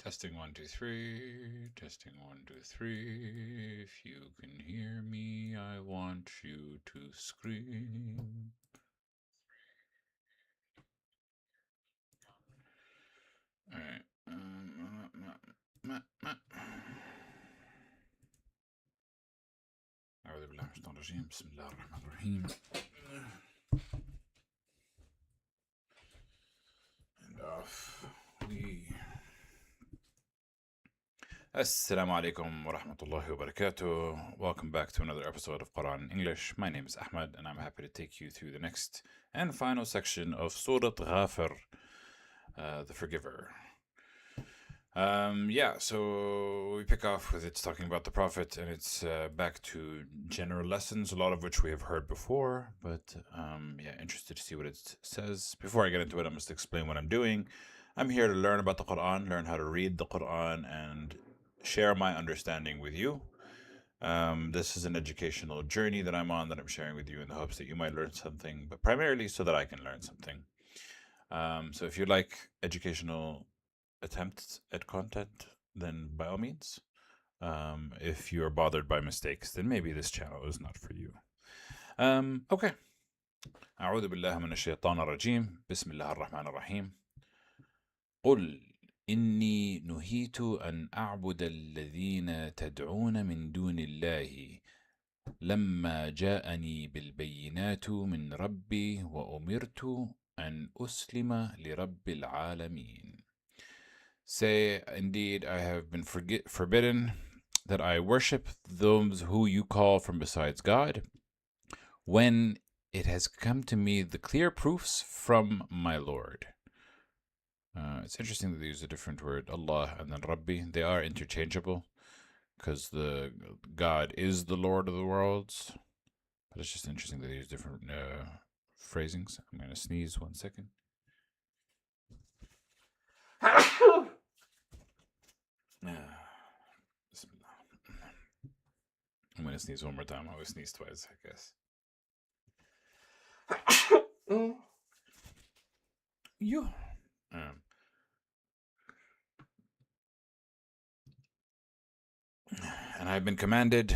Testing 1, 2, 3. Testing 1, 2, 3. If you can hear me, I want you to scream. All right. أعوذ بالله من الشيطان الرجيم. بسم الله الرحمن الرحيم. And off we. Assalamu alaikum wa rahmatullahi wa barakatuh. Welcome back to another episode of Quran in English. My name is Ahmed, and I'm happy to take you through the next and final section of Surah Ghafir, the Forgiver. So we pick off with it's talking about the Prophet, and it's back to general lessons, a lot of which we have heard before, but interested to see what it says. Before I get into it, I must explain what I'm doing. I'm here to learn about the Quran, learn how to read the Quran, and share my understanding with you. This is an educational journey that I'm on that I'm sharing with you in the hopes that you might learn something, but primarily so that I can learn something. So if you like educational attempts at content, then by all means. If you're bothered by mistakes, then maybe this channel is not for you. Okay. أعوذ بالله من الشيطان الرجيم. بسم الله الرحمن الرحيم. قل إني نهيت أن أعبد الذين تدعون من دون الله لما جاءني بالبينات من ربي وأمرت أن أسلم لرب العالمين. Say, indeed, I have been forbidden that I worship those who you call from besides God, when it has come to me the clear proofs from my Lord. It's interesting that they use a different word, Allah and then Rabbi. They are interchangeable because the God is the Lord of the worlds. But it's just interesting that they use different phrasings. I'm going to sneeze 1 second. I'm going to sneeze one more time. I always sneeze twice, I guess. You. And I've been commanded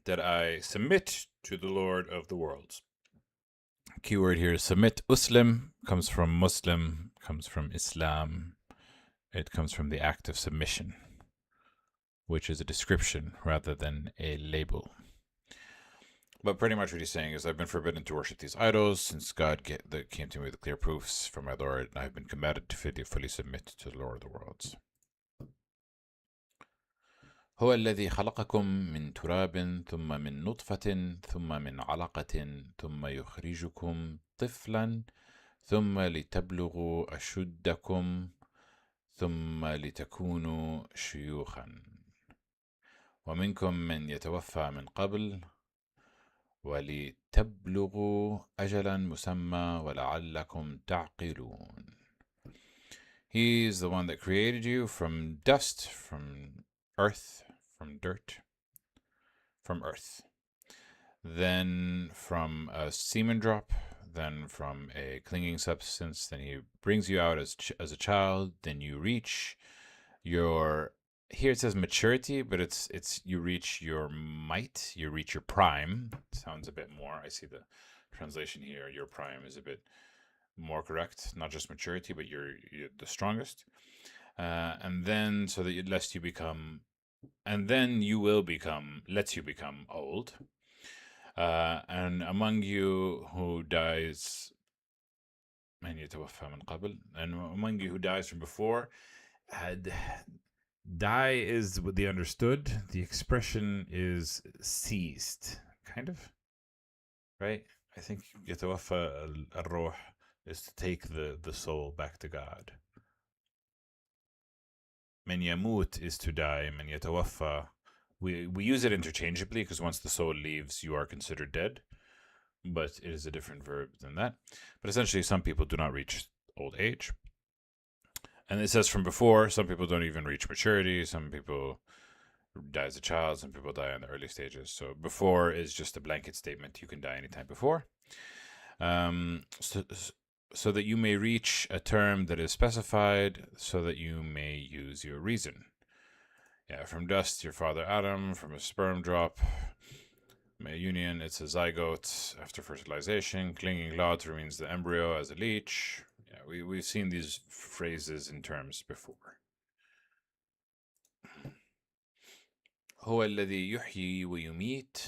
that I submit to the Lord of the worlds. Keyword here is submit. Uslim comes from Muslim, comes from Islam. It comes from the act of submission, which is a description rather than a label. But pretty much what he's saying is, I've been forbidden to worship these idols since God came to me with clear proofs from my Lord, and I've been commanded to fully submit to the Lord of the worlds. هو الذي خلقكم من تراب ثم من نطفة ثم من علقة ثم يخرجكم طفلا ثم لتبلغوا أشدكم ثم لتكونوا شيوخا ومنكم من يتوفى من قبل ولتبلغوا أجلا مسمى ولعلكم تعقلون. He is the one that created you from dust, from earth, from dirt, from earth, then from a semen drop, then from a clinging substance, then he brings you out as a child, then you reach your, here it says maturity, but it's you reach your might, you reach your prime. Sounds a bit more, I see the translation here, your prime is a bit more correct, not just maturity, but you're the strongest. And then so that lets you become old. And among you who dies, and among you who dies from before, die is what they understood. The expression is ceased, kind of, right? I think يتوفى الروح is to take the soul back to God. من يموت is to die. من يتوفى, we use it interchangeably because once the soul leaves, you are considered dead. But it is a different verb than that. But essentially, some people do not reach old age. And it says from before, some people don't even reach maturity. Some people die as a child. Some people die in the early stages. So before is just a blanket statement. You can die anytime before. so that you may reach a term that is specified, so that you may use your reason. Yeah, from dust, your father Adam, from a sperm drop, a union, it's a zygote after fertilization. Clinging lot remains the embryo as a leech. Yeah, we've seen these phrases and terms before. هو الذي يحيي ويميت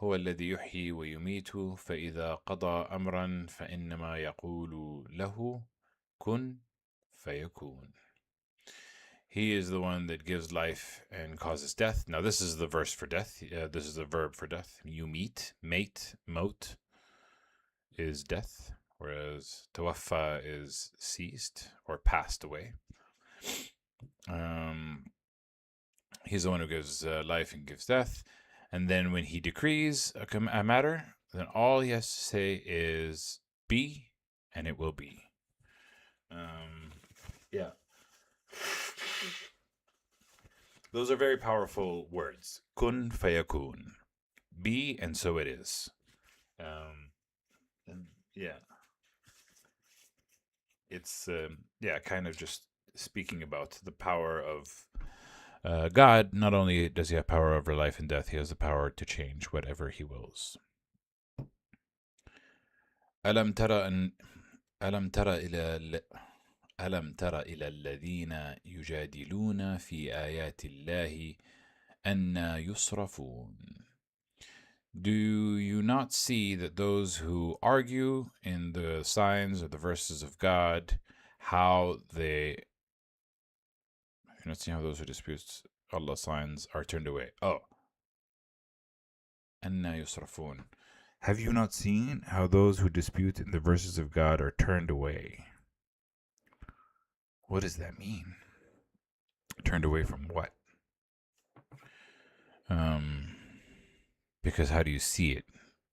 هو الذي يحيي ويميت فإذا قضى أمرا فإنما يقول له كن فيكون. He is the one that gives life and causes death. Now, this is the verse for death. This is the verb for death. Yumit, mate, mot is death, whereas tawaffa is ceased or passed away. He's the one who gives life and gives death. And then when he decrees a matter, then all he has to say is be, and it will be. Yeah. Those are very powerful words. Kun fayakun. Be, and so it is. And yeah. It's, kind of just speaking about the power of God. Not only does he have power over life and death, he has the power to change whatever he wills. ألم تر إلى الذين يجادلون في آيات الله أن يصرفون. Do you not see that those who argue in the signs or the verses of God, how they... You not see how those who dispute Allah's signs are turned away? Oh. أن يصرفون. Have you not seen how those who dispute in the verses of God are turned away? What does that mean? Turned away from what? Because how do you see it?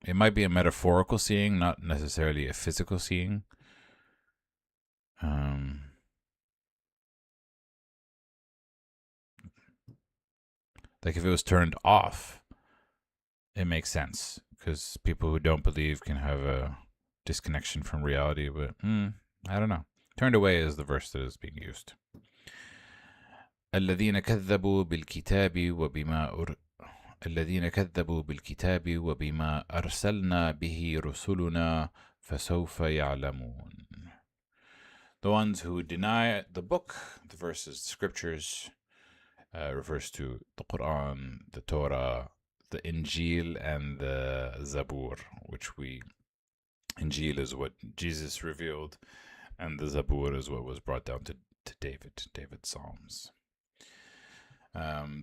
It might be a metaphorical seeing, not necessarily a physical seeing. Like if it was turned off, it makes sense, because people who don't believe can have a disconnection from reality, but I don't know. Turned away is the verse that is being used. الذين كذبوا بالكتاب وبما أرسلنا به رسلنا فسوف يعلمون. The ones who deny the book, the verses, the scriptures, refers to the Quran, the Torah, the Injil, and the Zabur, Injil is what Jesus revealed, and the Zabur is what was brought down to David's Psalms.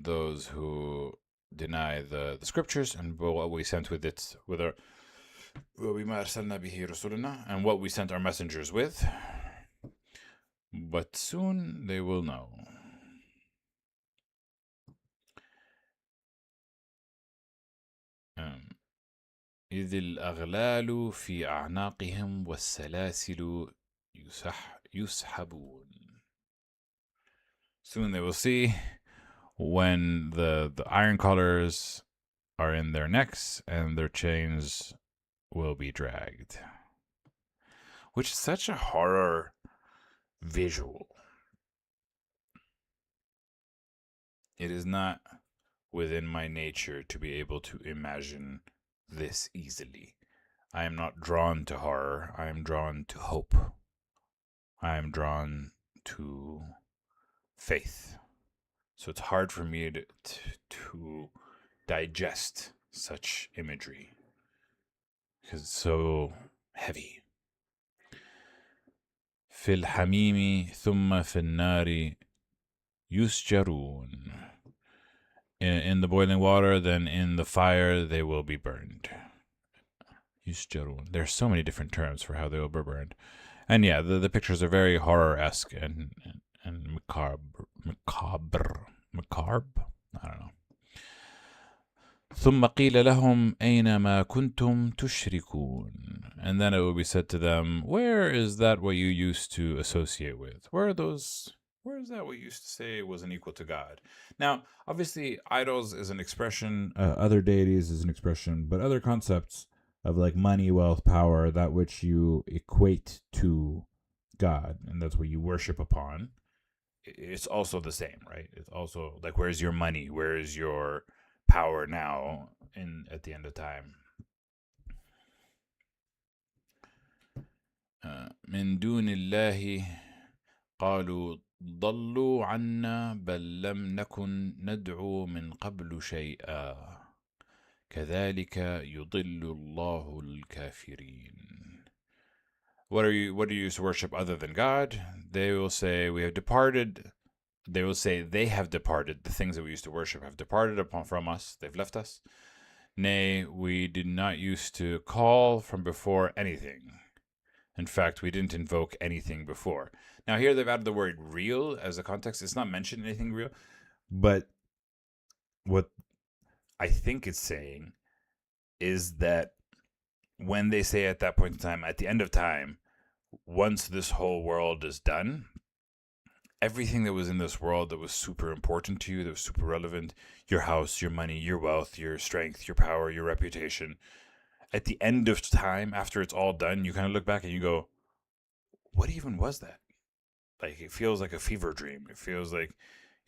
Those who deny the scriptures and what we sent with it, and what we sent our messengers with, but soon they will know. إذ الأغلال في أعناقهم والسلاسل يسحبون. Soon they will see when the iron collars are in their necks and their chains will be dragged. Which is such a horror visual. It is not within my nature to be able to imagine this easily. I am not drawn to horror. I am drawn to hope. I am drawn to faith. So it's hard for me to digest such imagery because it's so heavy. في الحميم ثم في النار يسجرون. In the boiling water, then in the fire they will be burned. Yusjarun. There's so many different terms for how they will be burned. And yeah, the pictures are very horror-esque and macabre. I don't know. ثم قيل لهم أين ما كنتم تشركون. And then it will be said to them, where is that what you used to associate with? Where is that what you used to say wasn't equal to God? Now, obviously, idols is an expression, other deities is an expression, but other concepts of like money, wealth, power, that which you equate to God, and that's what you worship upon, it's also the same, right? It's also like, where's your money? Where is your power now at the end of time? من دون الله قالوا ضلوا عنا بل لم نكن ندعو من قبل شيئا كذلك يضل الله الكافرين. What do you worship other than God? They will say, we have departed. They will say, they have departed. The things that we used to worship have departed from us. They've left us. Nay, we did not used to call from before anything. In fact, we didn't invoke anything before. Now here they've added the word real as a context. It's not mentioned anything real. But what I think it's saying is that when they say at that point in time, at the end of time, once this whole world is done, everything that was in this world that was super important to you, that was super relevant, your house, your money, your wealth, your strength, your power, your reputation, at the end of time, after it's all done, you kind of look back and you go, what even was that? Like, it feels like a fever dream. It feels like,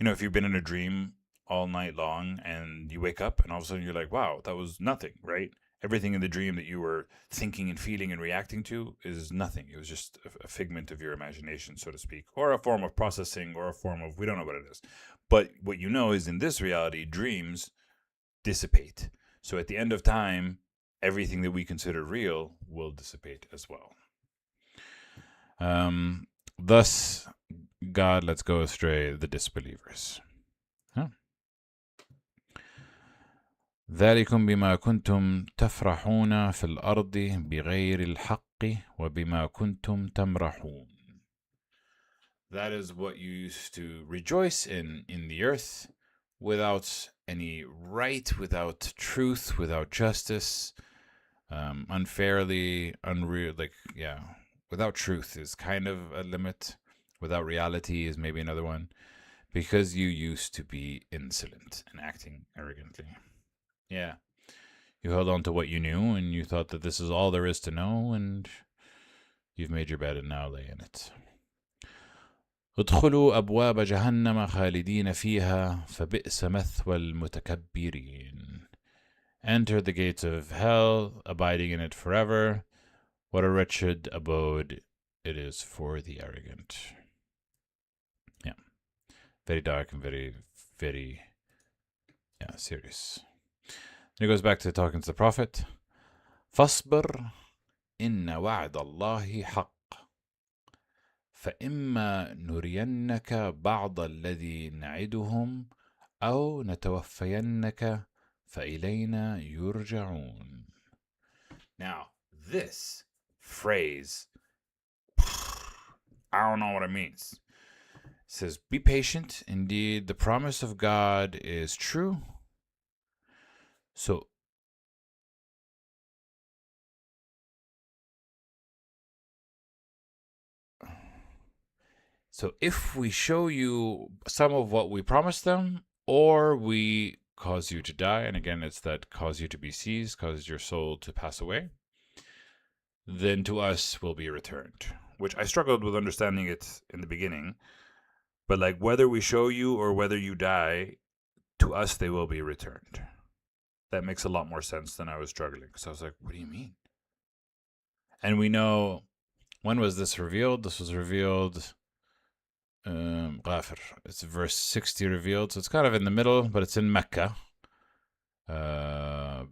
if you've been in a dream all night long and you wake up and all of a sudden you're like, wow, that was nothing, right? Everything in the dream that you were thinking and feeling and reacting to is nothing. It was just a figment of your imagination, so to speak, or a form of processing, or a form of, we don't know what it is. But what you know is, in this reality, dreams dissipate. So at the end of time, everything that we consider real will dissipate as well. Thus, God lets go astray the disbelievers. ذلكم بما كنتم تفرحون في الأرض بغير الحق وبما كنتم تمرحون. That is what you used to rejoice in the earth, without any right, without truth, without justice, unfairly, unreal, without truth is kind of a limit. Without reality is maybe another one, because you used to be insolent and acting arrogantly. Yeah. You held on to what you knew, and you thought that this is all there is to know, and you've made your bed and now lay in it. ادخلوا أبواب جهنم خالدين فيها فبئس مثوى المتكبرين. Enter the gates of hell, abiding in it forever. What a wretched abode it is for the arrogant. Yeah. Very dark and very, very, serious. And he goes back to talking to the Prophet. فاصبر إن وعد الله حق فإما نرينك بعض الذي نعدهم أو نتوفينك فإلينا يرجعون. Now, this phrase, I don't know what it means. It says, be patient. Indeed, the promise of God is true. So if we show you some of what we promised them, or we cause you to die, and again, it's that cause you to be seized, cause your soul to pass away, then to us will be returned. Which I struggled with understanding it in the beginning. But like, whether we show you or whether you die, to us they will be returned. That makes a lot more sense than I was struggling. Because I was like, what do you mean? And we know, when was this revealed? This was revealed, Ghafir. It's verse 60 revealed. So it's kind of in the middle, but it's in Mecca.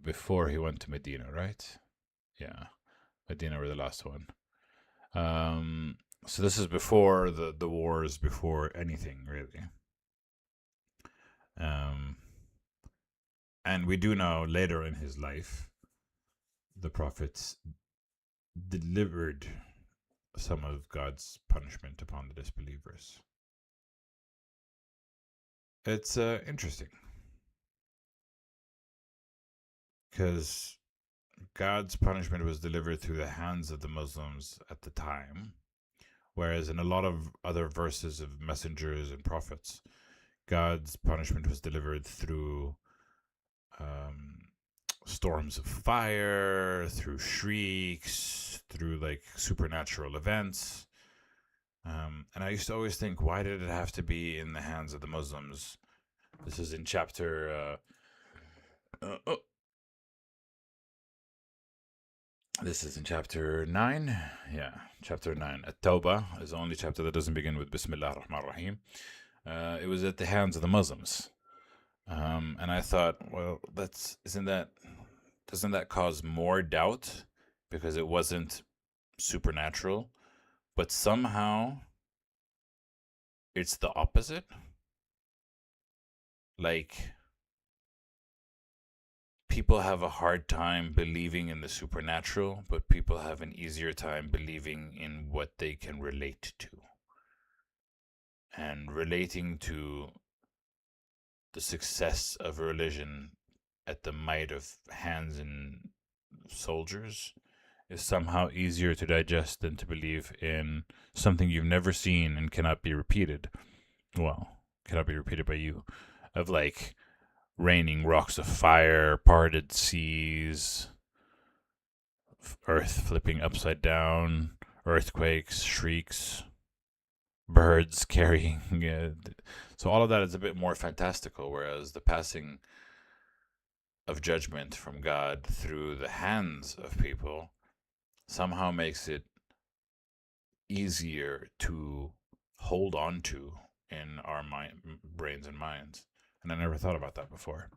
Before he went to Medina, right? Yeah. Medina were the last one. So this is before the wars, before anything, really. And we do know later in his life, the prophets delivered some of God's punishment upon the disbelievers. It's interesting, because God's punishment was delivered through the hands of the Muslims at the time, whereas in a lot of other verses of messengers and prophets, God's punishment was delivered through storms of fire, through shrieks, through like supernatural events. And I used to always think, why did it have to be in the hands of the Muslims? This is in chapter. This is in chapter 9. Yeah, chapter 9. At-Tawbah is the only chapter that doesn't begin with Bismillah ar-Rahman ar-Rahim. It was at the hands of the Muslims. And I thought, well, doesn't that cause more doubt because it wasn't supernatural, but somehow it's the opposite? Like, people have a hard time believing in the supernatural, but people have an easier time believing in what they can relate to. And relating to the success of a religion at the might of hands and soldiers is somehow easier to digest than to believe in something you've never seen and cannot be repeated. Well, cannot be repeated by you. Of like raining rocks of fire, parted seas, earth flipping upside down, earthquakes, shrieks, birds carrying. So all of that is a bit more fantastical, whereas the passing of judgment from God through the hands of people somehow makes it easier to hold on to in our brains and minds. And I never thought about that before.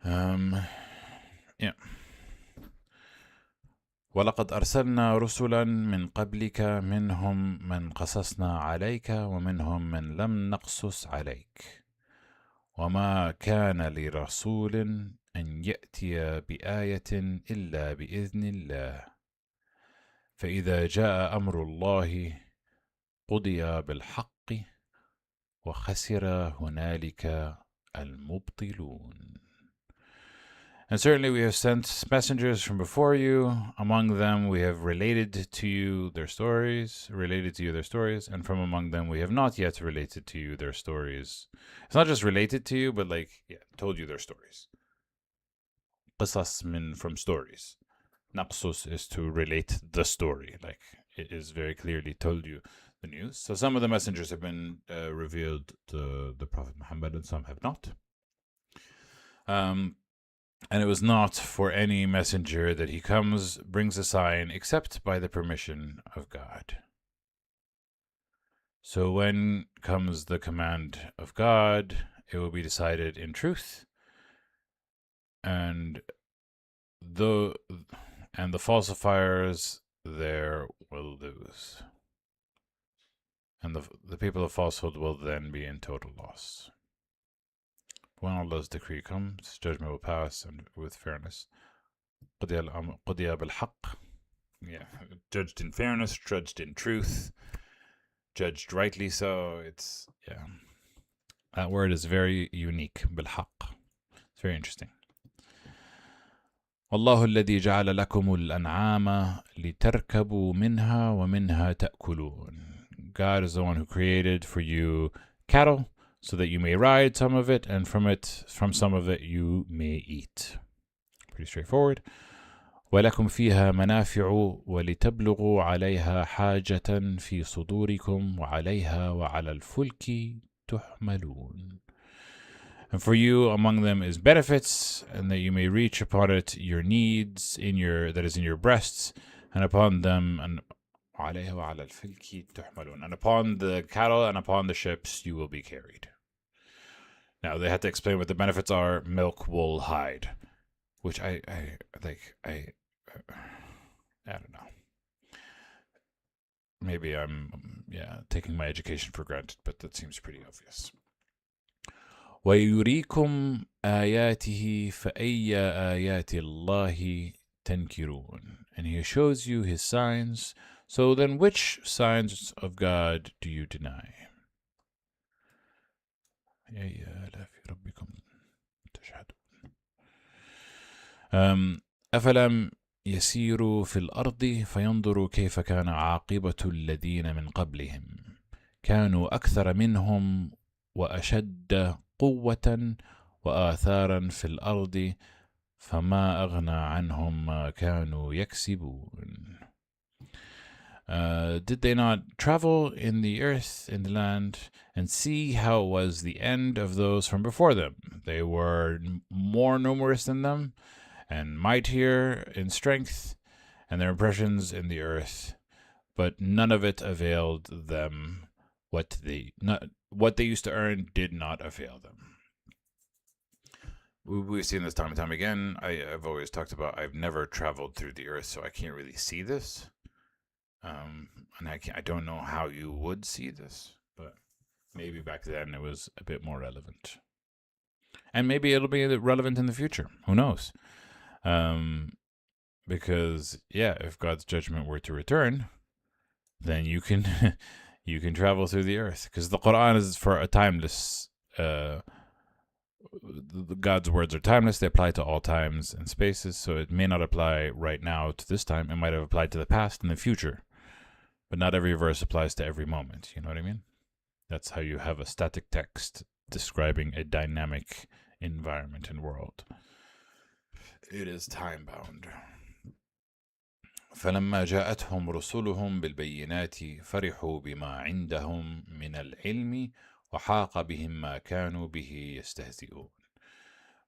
Yeah. وَلَقَدْ أَرْسَلْنَا رُسُلًا مِنْ قَبْلِكَ مِنْهُمْ مَنْ قَصَصْنَا عَلَيْكَ وَمِنْهُمْ مَنْ لَمْ نَقْصُصْ عَلَيْكَ وَمَا كَانَ لِرَسُولٍ أَنْ يَأْتِيَ بِآيَةٍ إِلَّا بِإِذْنِ اللَّهِ فَإِذَا جَاءَ أَمْرُ اللَّهِ قُضِيَ بِالْحَقِّ وَخَسِرَ هُنَالِكَ الْمُبْطِلُونَ. And certainly we have sent messengers from before you. Among them we have related to you their stories, and from among them we have not yet related to you their stories. It's not just related to you, but told you their stories. Qisas from stories. Naqsus is to relate the story, like it is very clearly told you the news. So some of the messengers have been revealed to the Prophet Muhammad and some have not. And it was not for any messenger that he brings a sign, except by the permission of God. So when comes the command of God, it will be decided in truth, and the falsifiers there will lose. And the people of falsehood will then be in total loss. When Allah's decree comes, judgment will pass and with fairness. قُضِيَ بِالْحَقِّ. Yeah, judged in fairness, judged in truth, judged rightly so. That word is very unique. بالحق. It's very interesting. والله الذي جعل لكم الأنعام لتركبوا منها ومنها تأكلون. God is the one who created for you cattle, so that you may ride some of it, and from some of it you may eat. Pretty straightforward. وَلَكُمْ فِيهَا مَنَافِعُ وَلِتَبْلُغُوا عَلَيْهَا حَاجَةً فِي صُدُورِكُمْ وَعَلَيْهَا وَعَلَى الْفُلْكِ تُحْمَلُونَ. And for you among them is benefits, and that you may reach upon it your needs that is in your breasts, and upon them and عليها وعلى الفلك تحملون, and upon the cattle and upon the ships you will be carried. Now they had to explain what the benefits are: milk, wool, hide, which I don't know. Maybe I'm taking my education for granted, but that seems pretty obvious. وَيُرِيكُمْ آيَاتِهِ فَأَيَّ آيَاتِ اللَّهِ تَنْكِرُونَ. And he shows you his signs. So then which signs of God do you deny? أفلم يسيروا في الأرض فينظروا كيف كان عاقبة الذين من قبلهم كانوا أكثر منهم وأشد قوة وآثارا في الأرض فما أغنى عنهم ما كانوا يكسبون. Did they not travel in the earth, in the land, and see how was the end of those from before them? They were more numerous than them, and mightier in strength, and their impressions in the earth, but none of it availed them. What they used to earn did not avail them. We've seen this time and time again. I've always talked about I've never traveled through the earth, so I can't really see this. And I don't know how you would see this, but maybe back then it was a bit more relevant. And maybe it'll be relevant in the future. Who knows? Because if God's judgment were to return, then you can you can travel through the earth, because the Quran is for a timeless. God's words are timeless. They apply to all times and spaces, so it may not apply right now to this time. It might have applied to the past and the future, but not every verse applies to every moment. You know what I mean? That's how you have a static text describing a dynamic environment and world. It is time bound. فلما جاءتهم رسلهم بالبينات فرحوا بما عندهم من العلم وحاق بهم ما كانوا به يستهزئون.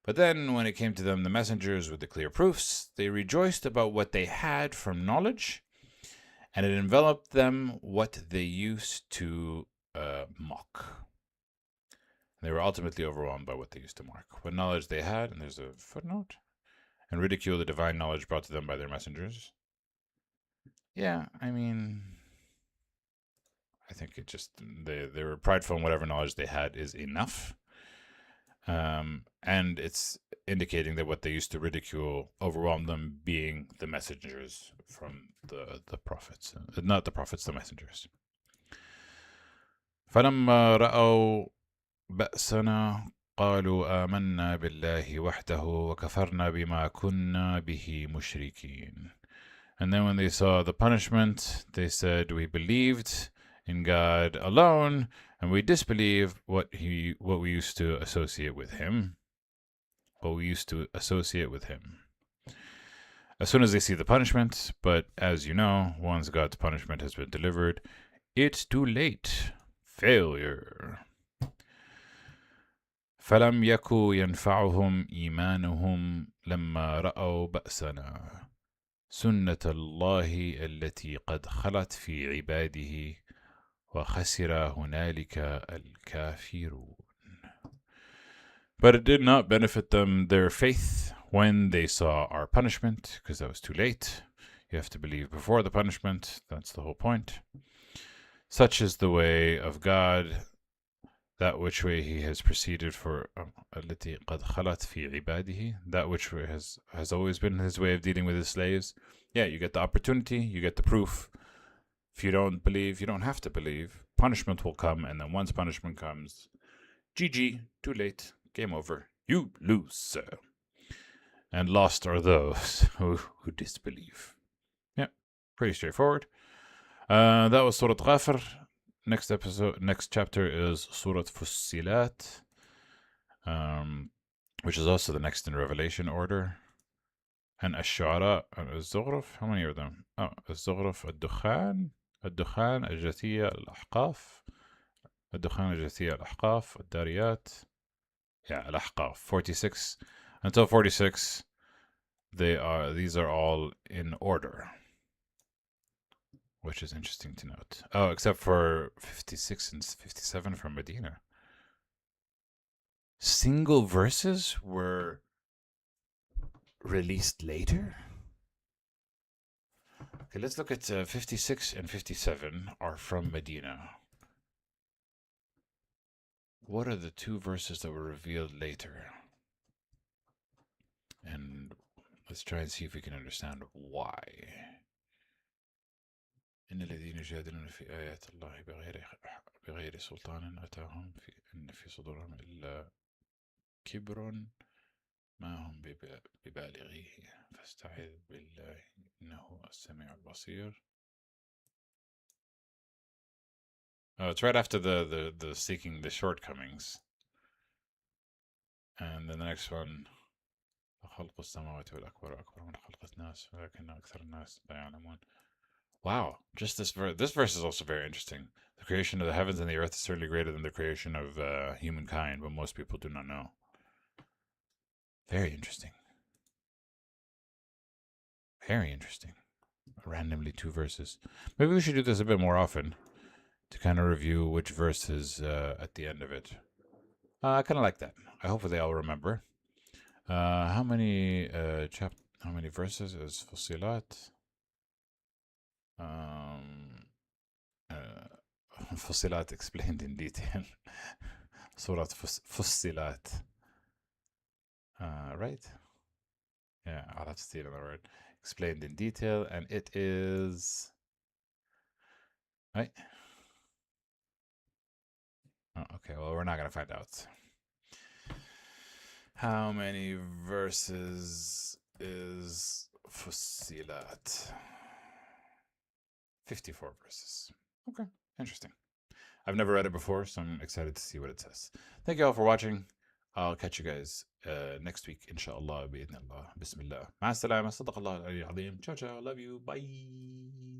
But then when it came to them the messengers with the clear proofs, they rejoiced about what they had from knowledge, and it enveloped them what they used to mock. They were ultimately overwhelmed by what they used to mock. What knowledge they had, and there's a footnote, and ridicule the divine knowledge brought to them by their messengers. Yeah, I mean, I think it just, they were prideful in whatever knowledge they had is enough. And it's indicating that what they used to ridicule overwhelmed them, being the messengers from the prophets. Not the prophets, the messengers. فلما رأوا بأسنا قالوا آمنا بالله وحده وكفرنا بما كنا به مشركين. And then when they saw the punishment, they said, we believed in God alone, and we disbelieve what we used to associate with him. As soon as they see the punishment, but as you know, once God's punishment has been delivered, it's too late. Failure. فلم يكن ينفعهم إيمانهم لما رأوا بأسنا سنة الله التي قد خلت في عباده وخسر هنالك الكافرون. But it did not benefit them, their faith, when they saw our punishment, because that was too late. You have to believe before the punishment. That's the whole point. Such is the way of God, that which way he has proceeded for التي قد خلت في عباده, that which has always been his way of dealing with his slaves. Yeah, you get the opportunity, you get the proof. If you don't believe, you don't have to believe. Punishment will come, and then once punishment comes, GG, too late, game over, you lose. And lost are those who disbelieve. Yeah, pretty straightforward. That was Surah Ghafir. Next chapter is Surah Fussilat, which is also the next in Revelation order. And Ash-Shu'ara and Az-Zughruf, how many are them? Oh, Az-Zughruf, Ad-Dukhan, Al-Jathiyya, Al-Ahqaf, Ad-Dukhan, Al-Jathiyya, Al-Ahqaf, Ad-Dariyat. Yeah, Al-Ahqaf, 46. Until 46, these are all in order, which is interesting to note. Oh, except for 56 and 57 from Medina. Single verses were released later? Okay, let's look at 56 and 57 are from Medina. What are the two verses that were revealed later? And let's try and see if we can understand why. إن الذين يجادلون في آيات الله بغير سلطان أتاهم إن في صدورهم إلا كبر ما هم ببالغيه فاستعذ بالله إنه السميع البصير. Oh, it's right after the seeking the shortcomings. And then the next one, خلق السماوات والأكبر أكبر من خلق الناس ولكن أكثر الناس لا يعلمون. Wow, just this verse. This verse is also very interesting. The creation of the heavens and the earth is certainly greater than the creation of humankind, but most people do not know. Very interesting. Very interesting. Randomly 2 verses. Maybe we should do this a bit more often to kind of review which verse is at the end of it. I kind of like that. I hope they all remember. How many verses is Fussilat? Fussilat explained in detail. Surat Fussilat. Right? Yeah, I'll have to see another word. Explained in detail, and it is right. Oh, okay, well, we're not gonna find out. How many verses is Fussilat? 54 verses. Okay, interesting. I've never read it before, so I'm excited to see what it says. Thank you all for watching. I'll catch you guys next week, inshallah, بإذن الله. بسم الله. مع السلامة. صدق الله العلي العظيم. Ciao, ciao. Love you. Bye.